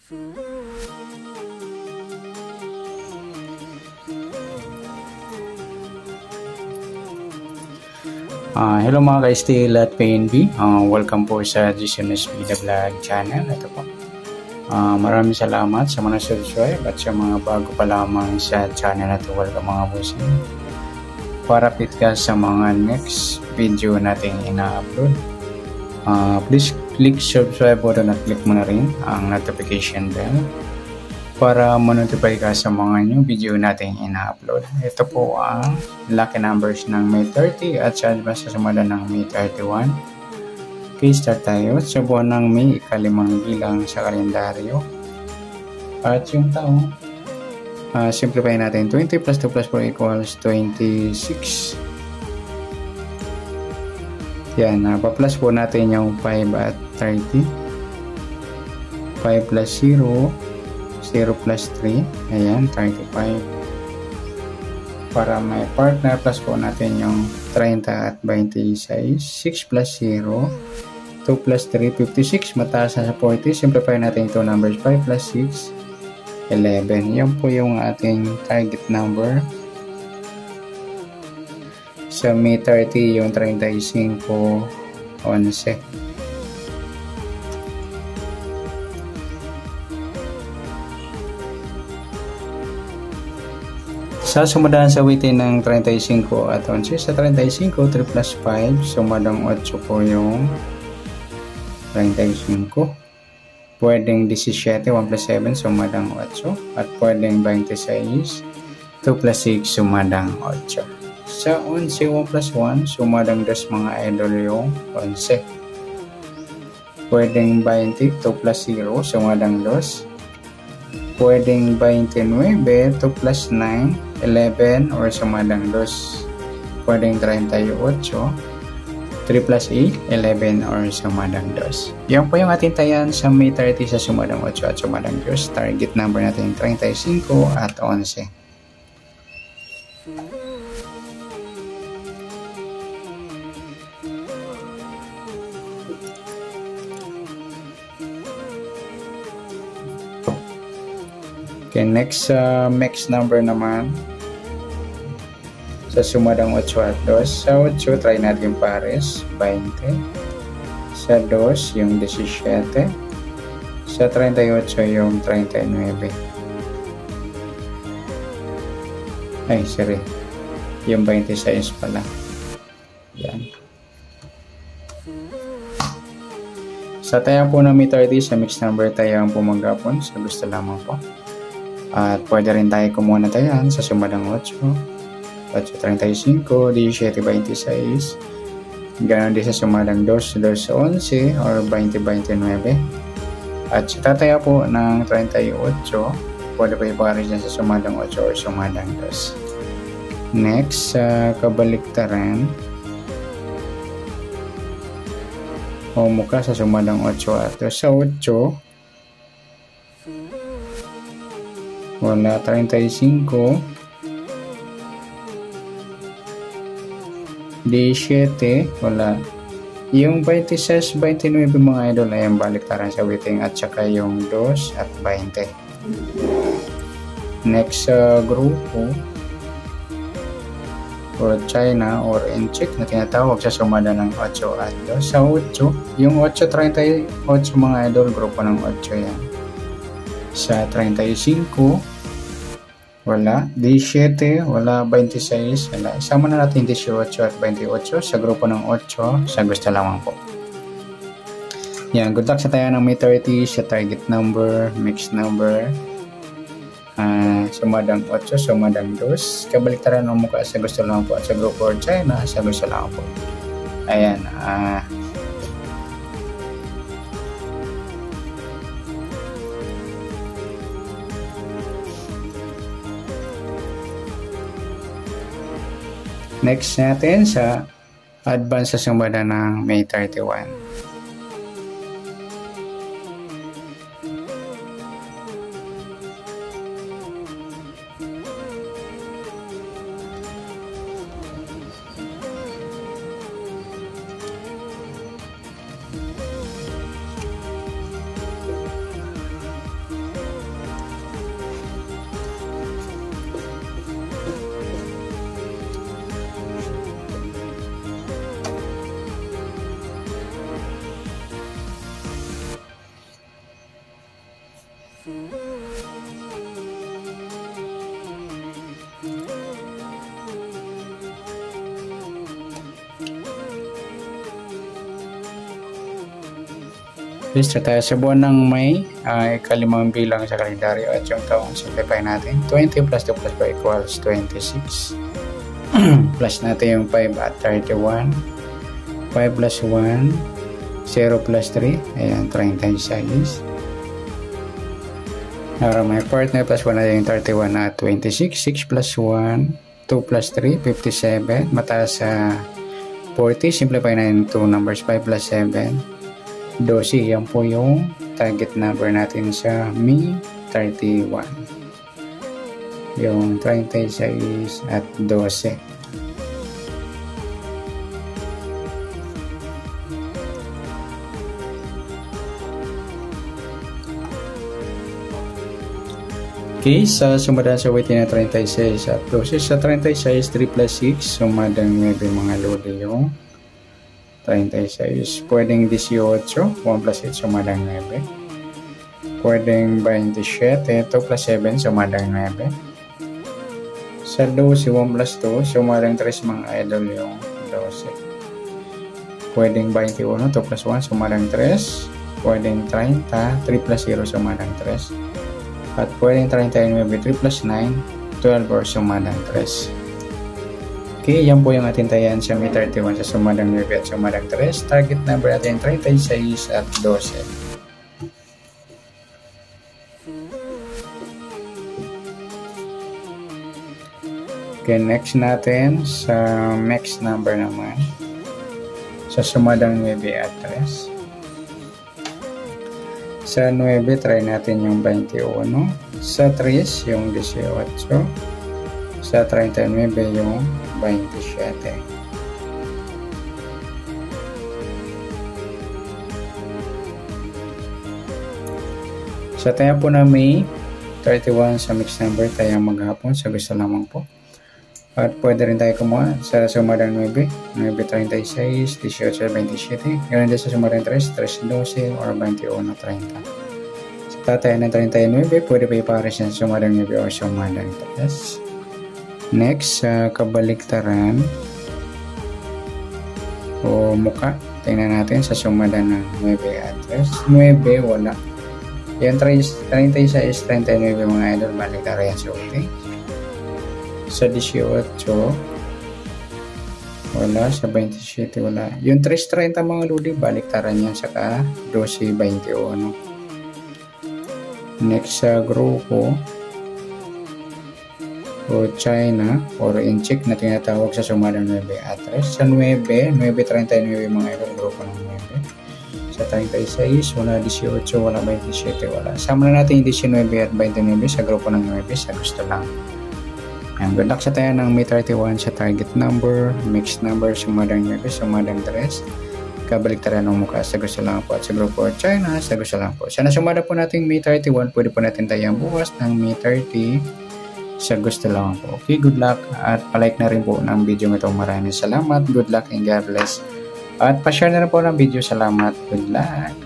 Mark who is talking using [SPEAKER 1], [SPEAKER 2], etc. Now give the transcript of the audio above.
[SPEAKER 1] Hello mga ka-Steel at PNB. Welcome po sa GCNS Vida Vlog channel. Ito po. Maraming salamat sa mga subscribe at sa mga bago pa lamang sa channel na ito. Welcome mga bossing. Para update ka sa mga next video natin ina-upload, please click subscribe button at click mo na rin ang notification bell para ma-notify ka sa mga new video natin ina-upload. Ito po ang lucky numbers ng May 30 at sa sumunod ng May 31. Okay, start tayo sa buwan ng May, ikalimang bilang sa kalendaryo. At yung taong simplify natin. 20 plus 2 plus 4 equals 26. Yan, pa-plus po natin yung 5 at 30. 5 plus 0, 0 plus 3, ayan, 35. Para may partner, plus po natin yung 30 at 26. 6 plus 0, 2 plus 3, 56. Mataas na sa 40. Simplify natin ito numbers. 5 plus 6, 11. Yan po yung ating target number. Sa May 30, yung 35, 11. Sa sumadaan sa witin ng 35 at 11, sa 35, 3 plus 5, sumadang 8 po yung 35. Pwedeng 17, 1 plus 7, sumadang 8. At pwedeng 26, 2 plus 6, sumadang 8. Sa 11, 1 plus 1, sumadang 2 mga idol yung 11. Pwedeng 20, 2 plus 0, sumadang 2. Pwedeng 29, 2 plus 9, 11 or sumadang 2. Pwedeng 38, 3 plus 8, 11 or sumadang 2. Yan po yung ating tayan sa May 30 sa sumadang 8 at sumadang 2. Target number natin 35 at 11. Okay, next number naman sa sumadang 8 at 2. Sa 8, try natin pares, 20. Sa 2, yung 17. Sa 38, yung 39. Ay, sorry. Yung 26 pala. Yan. Sa tayang po na May 30, sa mixed number tayang pumagapon. Sa gusto lamang po. At pwede rin tayo kumuha na tayan sa sumadang 8. 8.35, 17.26. Ganon din sa sumadang 2, 2.11 or 20.29. At sa tataya po ng 38, pwede pa ipares dyan sa sumadang 8 or sumadang 2. Next, sa kabaliktaran, o mukha sa sumadang 8 at 2. Sa 8, wala 35, 17, wala. Yung 26, 29 mga idol ay ang baliktaran sa witing at saka yung 2 at 20. Next sa grupo or China or Incheck na tinatawag sa sumada ng 8 at 2. Sa 8, yung 8, 38 mga idol, grupo ng 8 yan. Sa 35, wala. 17, wala. 26, wala. Isama na natin 18 at 28 sa grupo ng 8 sa gusto lamang po. Yan, good luck sa tayo ng May 30 sa target number, mixed number. Sumadang 8, sumadang 2. Kabaliktaran ng mukha sa gusto lamang po at sa grupo or China sa gusto lamang po. Ayan, next natin sa advance sa sumada ng May 31. Lista tayo sa buwan ng May, ikalimang bilang sa kalendaryo at yung taong simplify natin. 20 plus 2 plus 5 equals 26. Plus natin yung 5 at 31. 5 plus 1, 0 plus 3, ayan, 36. Para may partner plus 1 natin yung 31 at 26. 6 plus 1, 2 plus 3, 57. Mataas sa 40, simplify natin 2 numbers, 5 plus 7. 12, yan po yung target number natin sa May 31. Yung 36 at 12. Okay, sa sumadaan sa weight na 36 at 12. Sa 36, 3 plus 6, sumadang 9 mga lodi yung 36. Pwedeng 18, 1 plus 8, sumadang 9. Pwedeng 27, 2 plus 7, sumadang 9. Sa 12, 1 plus 2, sumadang 3 mga idol yung 12. Pwedeng 21, 2 plus 1, sumadang 3. Pwedeng 30, 3 plus 0, sumadang 3. At pwedeng 39, 3 plus 9, 12 or sumadang 3. Okay, yan po yung ating tayan sa May 31 sa sumadang 9 at sumadang 3. Target number natin 36 at 12. Okay, next natin sa next number naman. Sa sumadang 9 at 3. Sa 9, try natin yung 21. Sa 3, yung 18. Sa 39, yung 27. Sa tayo po na May 31 sa mixed number, tayo maghapon sa gusto lamang po. At pwede rin tayo kumuha sa sumadang 9, 9.36, 18.27. Ganun din sa sumadang 3, 3.12 or 21.30. Sa tatay ng 39, pwede pa ipares sa sumadang 9 o sumadang 3. Next, sa kabaliktaran o muka, tingnan natin sa sumadang ng 9 at 3. 9, wala. Yung 36, 39 mga idol, baliktaran yan sa uti. Sa 18, wala. Sa 27, wala. Yung 3.30 mga lodi, baliktaran yan sa 12.21. Next sa grupo o China or incheck na tinatawag sa sumadang 9 at 3. Sa 9, 9.39 mga idol, grupo ng 9. Sa 36, wala. 18, wala. 27, wala. Sama na natin yung 19 at 29 sa grupo ng 9 sa gusto lang. And good luck sa tayo ng May 31 sa target number, mixed number, sumadang 9, sumadang 3. Kabaliktaran ng mukha sa gusto lang po at sa grupo China sa gusto lang po. Sana sumada po natin May 31, pwede po natin tayang bukas ng May 30 sa gusto lang po. Okay, good luck at palike na rin po ng video ito. Maraming salamat, good luck and God bless. At pa-share na rin po ng video. Salamat, good luck.